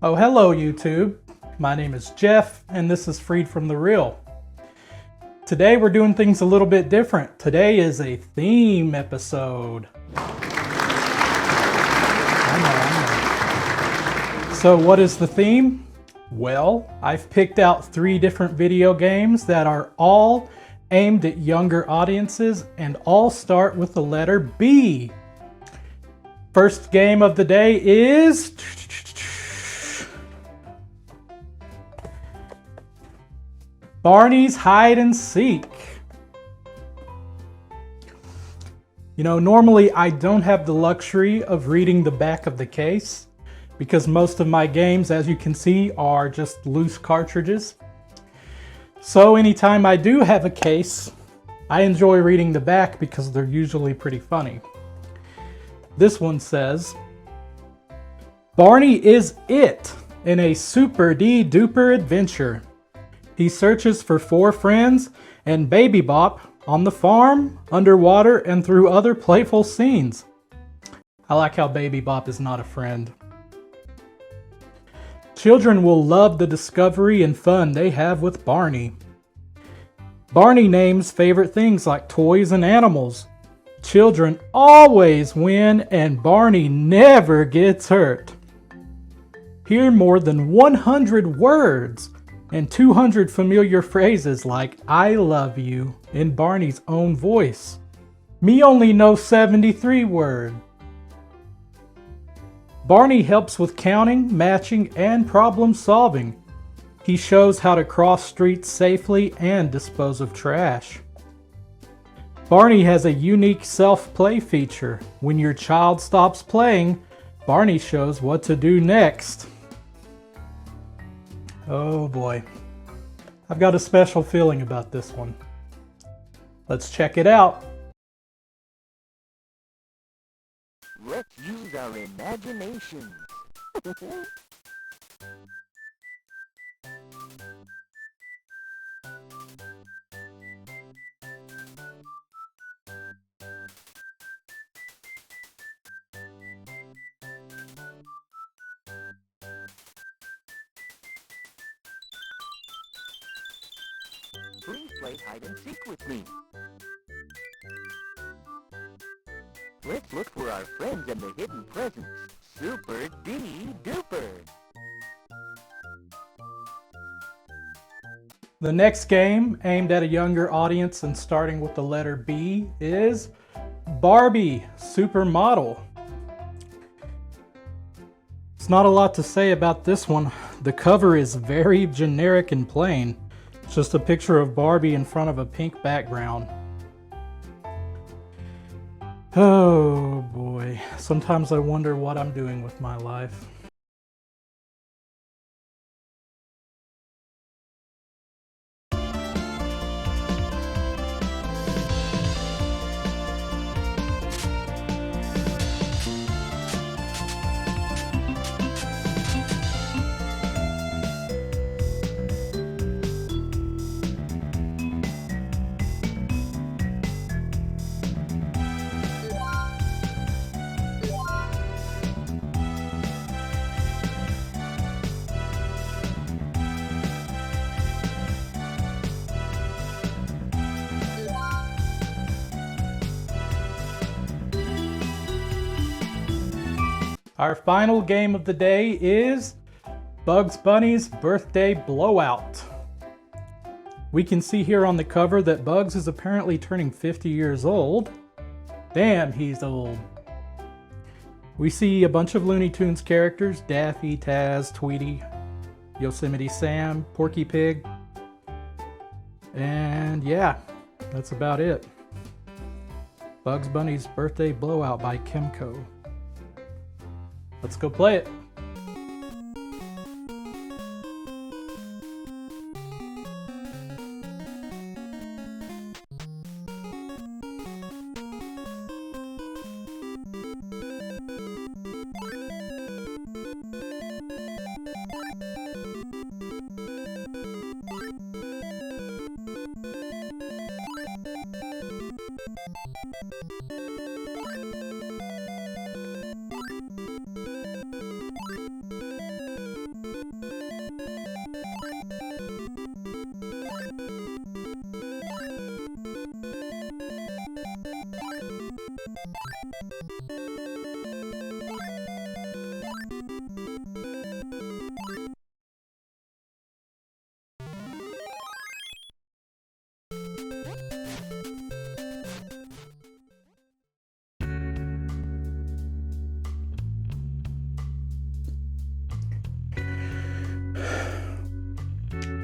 Oh, hello YouTube. My name is Jeff and this is Freed from the Real. Today we're doing things a little bit different. Today is a theme episode. I know. So what is the theme? Well, I've picked out 3 different video games that are all aimed at younger audiences and all start with the letter B. First game of the day is Barney's Hide and Seek. You know, normally I don't have the luxury of reading the back of the case because most of my games, as you can see, are just loose cartridges. So anytime I do have a case, I enjoy reading the back because they're usually pretty funny. This one says, Barney is it in a super duper adventure. He searches for 4 friends and Baby Bop on the farm, underwater, and through other playful scenes. I like how Baby Bop is not a friend. Children will love the discovery and fun they have with Barney. Barney names favorite things like toys and animals. Children always win and Barney never gets hurt. Hear more than 100 words and 200 familiar phrases like I love you in Barney's own voice. Me only know 73 words. Barney helps with counting, matching, and problem solving. He shows how to cross streets safely and dispose of trash. Barney has a unique self-play feature. When your child stops playing, Barney shows what to do next. Oh boy. I've got a special feeling about this one. Let's check it out. Let's use our imagination. Please play hide and seek with me. Let's look for our friends and the hidden presents. Super duper. The next game, aimed at a younger audience and starting with the letter B, is Barbie Supermodel. It's not a lot to say about this one. The cover is very generic and plain. It's just a picture of Barbie in front of a pink background. Oh boy, sometimes I wonder what I'm doing with my life. Our final game of the day is Bugs Bunny's Birthday Blowout. We can see here on the cover that Bugs is apparently turning 50 years old. Damn, he's old. We see a bunch of Looney Tunes characters, Daffy, Taz, Tweety, Yosemite Sam, Porky Pig, and yeah, that's about it. Bugs Bunny's Birthday Blowout by Kimco. Let's go play it.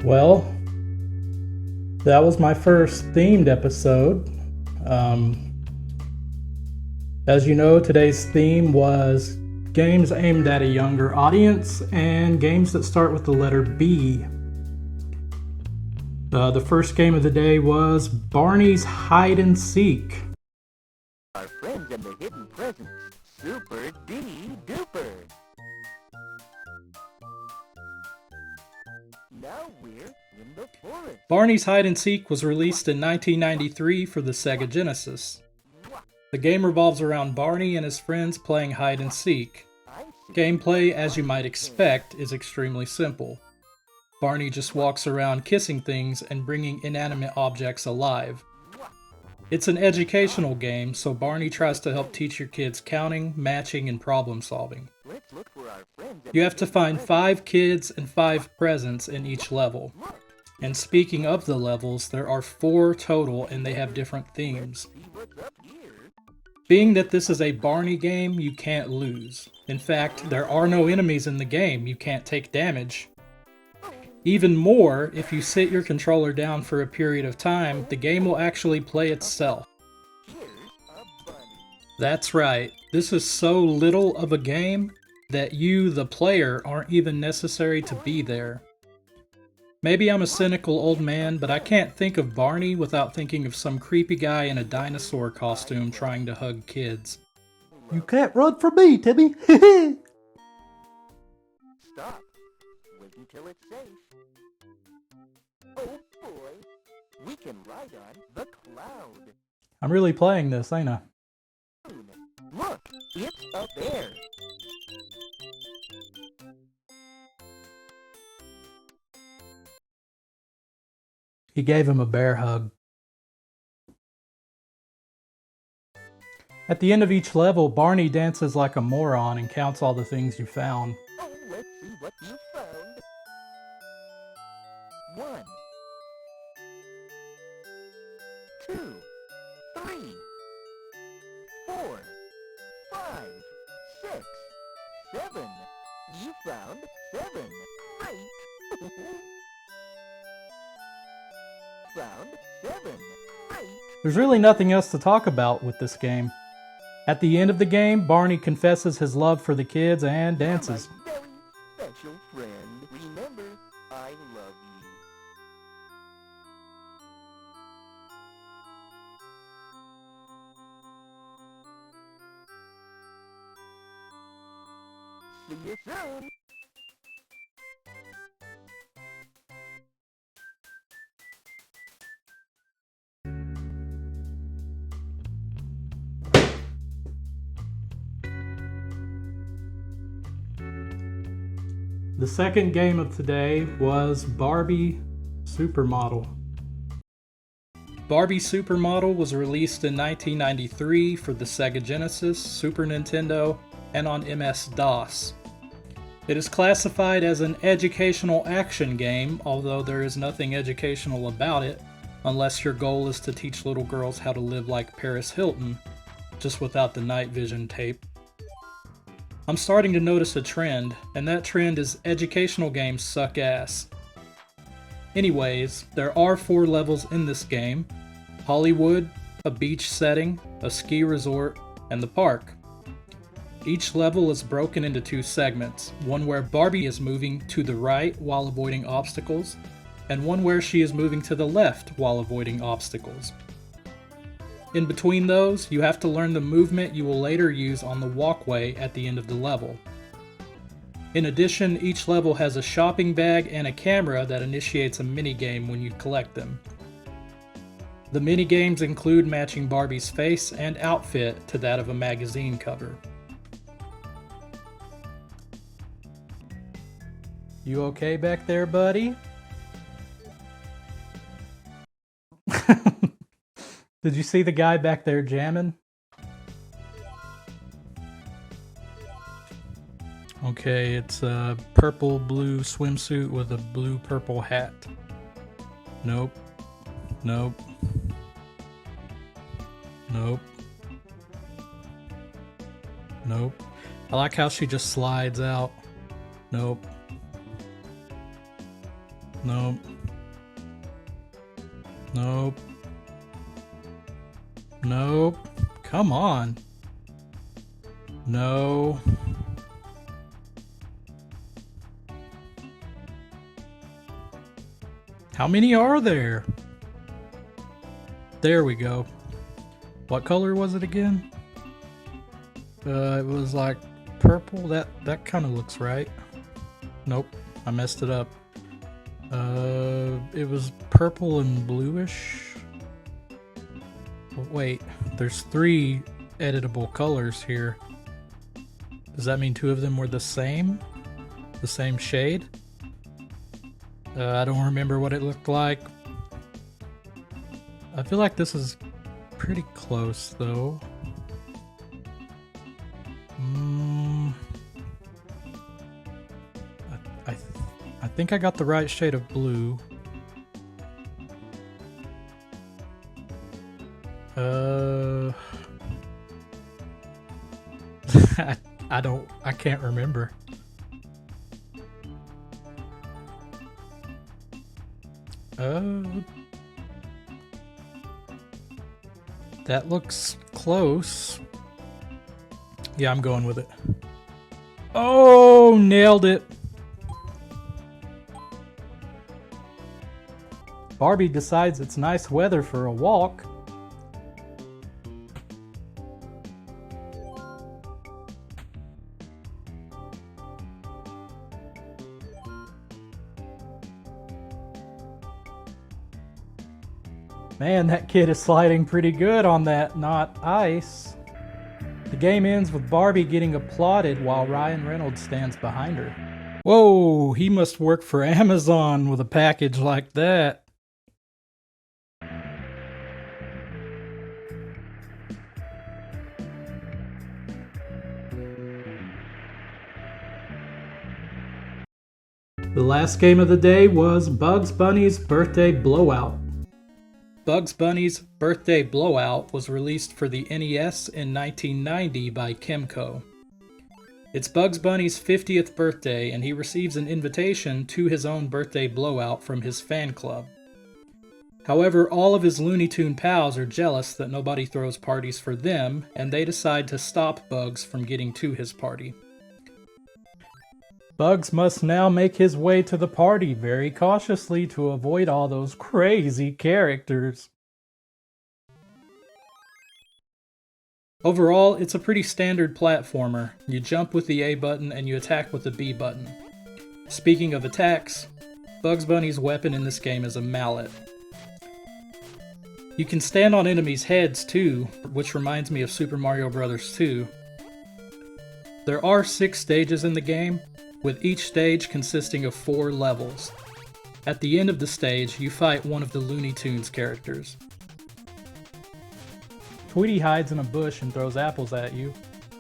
Well, that was my first themed episode. As you know, today's theme was games aimed at a younger audience and games that start with the letter B. The first game of the day was Barney's Hide and Seek. Our friends and the hidden presents, Super Duper. Now we're in the forest. Barney's Hide and Seek was released in 1993 for the Sega Genesis. The game revolves around Barney and his friends playing hide and seek. Gameplay, as you might expect, is extremely simple. Barney just walks around kissing things and bringing inanimate objects alive. It's an educational game, so Barney tries to help teach your kids counting, matching, and problem solving. You have to find 5 kids and 5 presents in each level. And speaking of the levels, there are 4 total and they have different themes. Being that this is a Barney game, you can't lose. In fact, there are no enemies in the game, you can't take damage. Even more, if you sit your controller down for a period of time, the game will actually play itself. That's right, this is so little of a game that you, the player, aren't even necessary to be there. Maybe I'm a cynical old man, but I can't think of Barney without thinking of some creepy guy in a dinosaur costume trying to hug kids. You can't run from me, Timmy! Stop. Wait until it's safe. Oh boy, we can ride on the cloud. I'm really playing this, ain't I? Look, it's a bear. He gave him a bear hug. At the end of each level, Barney dances like a moron and counts all the things you found. Oh, let's see what you found. 1, 2, 3, 4, 5, 6, 7. You found 7. Great. Found 7. Great. There's really nothing else to talk about with this game. At the end of the game, Barney confesses his love for the kids and dances. My very special friend. Remember, I love you. See you soon. The second game of today was Barbie Supermodel. Barbie Supermodel was released in 1993 for the Sega Genesis, Super Nintendo, and on MS-DOS. It is classified as an educational action game, although there is nothing educational about it, unless your goal is to teach little girls how to live like Paris Hilton, just without the night vision tape. I'm starting to notice a trend, and that trend is educational games suck ass. Anyways, there are 4 levels in this game: Hollywood, a beach setting, a ski resort, and the park. Each level is broken into 2 segments, one where Barbie is moving to the right while avoiding obstacles, and one where she is moving to the left while avoiding obstacles. In between those, you have to learn the movement you will later use on the walkway at the end of the level. In addition, each level has a shopping bag and a camera that initiates a minigame when you collect them. The minigames include matching Barbie's face and outfit to that of a magazine cover. You okay back there, buddy? Did you see the guy back there jamming? Okay, it's a purple-blue swimsuit with a blue-purple hat. Nope. Nope. Nope. Nope. I like how she just slides out. Nope. Nope. Nope. Nope. Come on. No. How many are there? There we go. What color was it again? It was like purple. That kind of looks right. Nope, I messed it up. It was purple and bluish. Wait, there's 3 editable colors here. Does that mean 2 of them were the same? The same shade? I don't remember what it looked like. I feel like this is pretty close though. I think I got the right shade of blue. I can't remember. That looks close. Yeah, I'm going with it. Oh, nailed it. Barbie decides it's nice weather for a walk. Man, that kid is sliding pretty good on that not ice. The game ends with Barbie getting applauded while Ryan Reynolds stands behind her. Whoa, he must work for Amazon with a package like that. The last game of the day was Bugs Bunny's Birthday Blowout. Bugs Bunny's Birthday Blowout was released for the NES in 1990 by Kemco. It's Bugs Bunny's 50th birthday, and he receives an invitation to his own birthday blowout from his fan club. However, all of his Looney Tune pals are jealous that nobody throws parties for them, and they decide to stop Bugs from getting to his party. Bugs must now make his way to the party very cautiously to avoid all those crazy characters. Overall, it's a pretty standard platformer. You jump with the A button and you attack with the B button. Speaking of attacks, Bugs Bunny's weapon in this game is a mallet. You can stand on enemies' heads too, which reminds me of Super Mario Bros. 2. There are 6 stages in the game, with each stage consisting of 4 levels. At the end of the stage, you fight one of the Looney Tunes characters. Tweety hides in a bush and throws apples at you.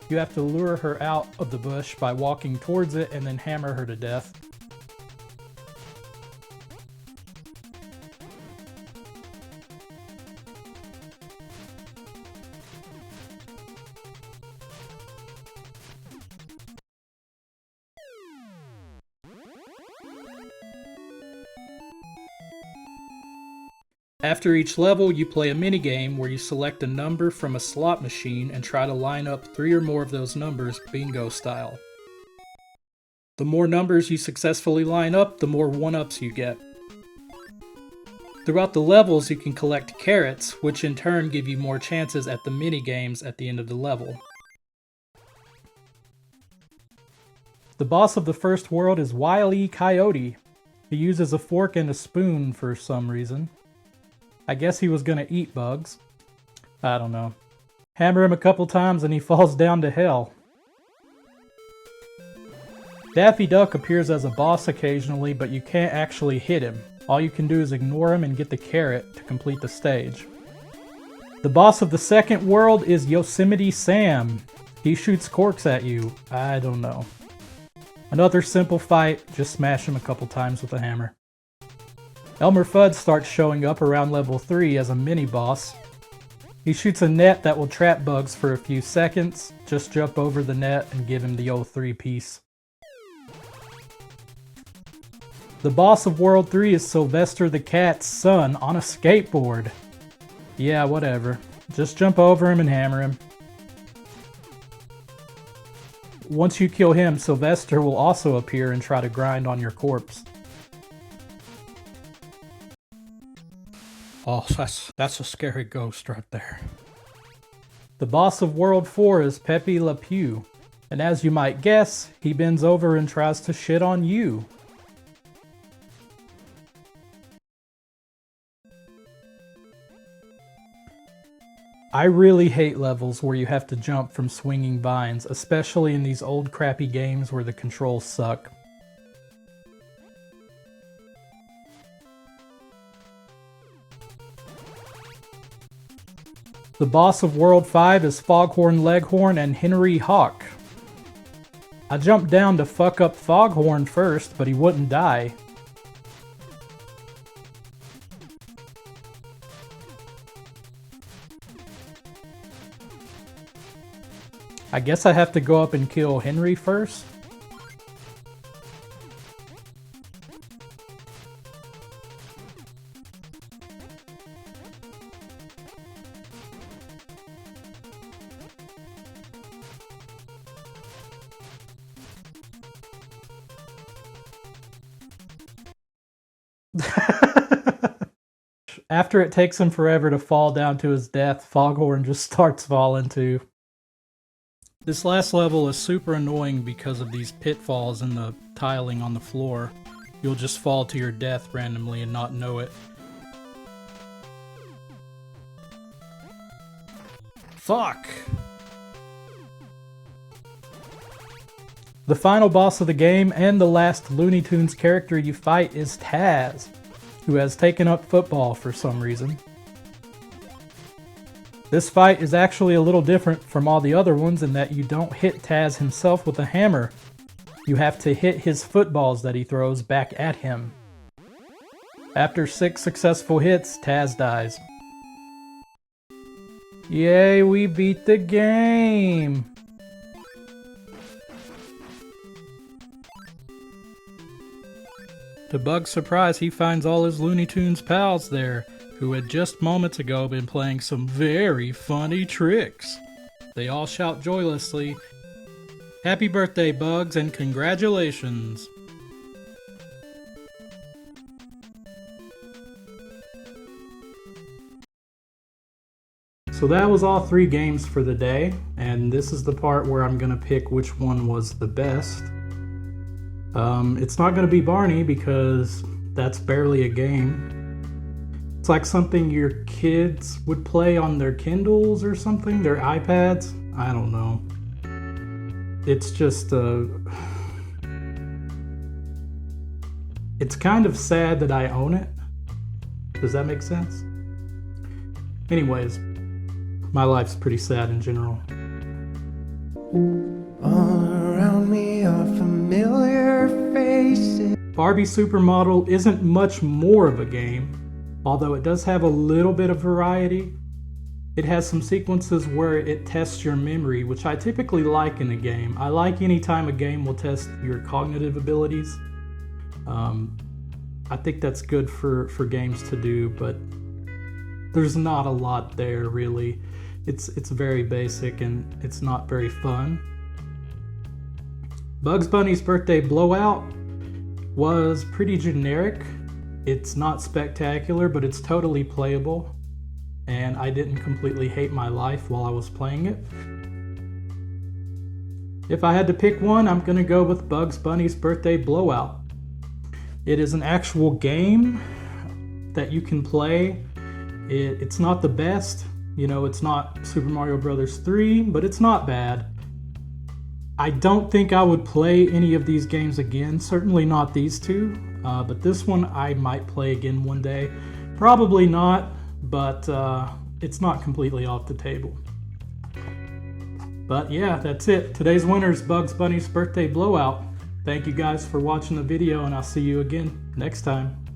You have to lure her out of the bush by walking towards it and then hammer her to death. After each level, you play a minigame where you select a number from a slot machine and try to line up 3 or more of those numbers bingo style. The more numbers you successfully line up, the more 1-ups you get. Throughout the levels, you can collect carrots, which in turn give you more chances at the minigames at the end of the level. The boss of the first world is Wile E. Coyote. He uses a fork and a spoon for some reason. I guess he was gonna eat Bugs. I don't know. Hammer him a couple times and he falls down to hell. Daffy Duck appears as a boss occasionally, but you can't actually hit him. All you can do is ignore him and get the carrot to complete the stage. The boss of the second world is Yosemite Sam. He shoots corks at you. I don't know. Another simple fight, just smash him a couple times with a hammer. Elmer Fudd starts showing up around level 3 as a mini-boss. He shoots a net that will trap Bugs for a few seconds. Just jump over the net and give him the old 3-piece. The boss of World 3 is Sylvester the Cat's son on a skateboard. Yeah, whatever. Just jump over him and hammer him. Once you kill him, Sylvester will also appear and try to grind on your corpse. Oh, that's a scary ghost right there. The boss of World 4 is Pepe Le Pew, and as you might guess, he bends over and tries to shit on you. I really hate levels where you have to jump from swinging vines, especially in these old crappy games where the controls suck. The boss of World 5 is Foghorn Leghorn and Henry Hawk. I jumped down to fuck up Foghorn first, but he wouldn't die. I guess I have to go up and kill Henry first. After it takes him forever to fall down to his death, Foghorn just starts falling too. This last level is super annoying because of these pitfalls in the tiling on the floor. You'll just fall to your death randomly and not know it. Fuck! The final boss of the game and the last Looney Tunes character you fight is Taz, who has taken up football for some reason. This fight is actually a little different from all the other ones in that you don't hit Taz himself with a hammer. You have to hit his footballs that he throws back at him. After 6 successful hits, Taz dies. Yay, we beat the game! To Bug's surprise, he finds all his Looney Tunes pals there, who had just moments ago been playing some very funny tricks. They all shout joyously, "Happy birthday, Bugs, and congratulations!" So that was all 3 games for the day, and this is the part where I'm gonna pick which one was the best. It's not gonna be Barney because that's barely a game. It's like something your kids would play on their Kindles or something, their iPads. I don't know. It's just, it's kind of sad that I own it. Does that make sense? Anyways, my life's pretty sad in general. All around me are familiar faces. Barbie Supermodel isn't much more of a game, although it does have a little bit of variety. It has some sequences where it tests your memory, which I typically like in a game. I like any time a game will test your cognitive abilities. I think that's good for games to do, but there's not a lot there really. It's very basic and it's not very fun. Bugs Bunny's Birthday Blowout was pretty generic. It's not spectacular, but it's totally playable, and I didn't completely hate my life while I was playing it. If I had to pick one, I'm gonna go with Bugs Bunny's Birthday Blowout. It is an actual game that you can play. It's not the best, you know, it's not Super Mario Bros. 3, but it's not bad. I don't think I would play any of these games again, certainly not these two, but this one I might play again one day. Probably not, but it's not completely off the table. But yeah, that's it. Today's winner is Bugs Bunny's Birthday Blowout. Thank you guys for watching the video, and I'll see you again next time.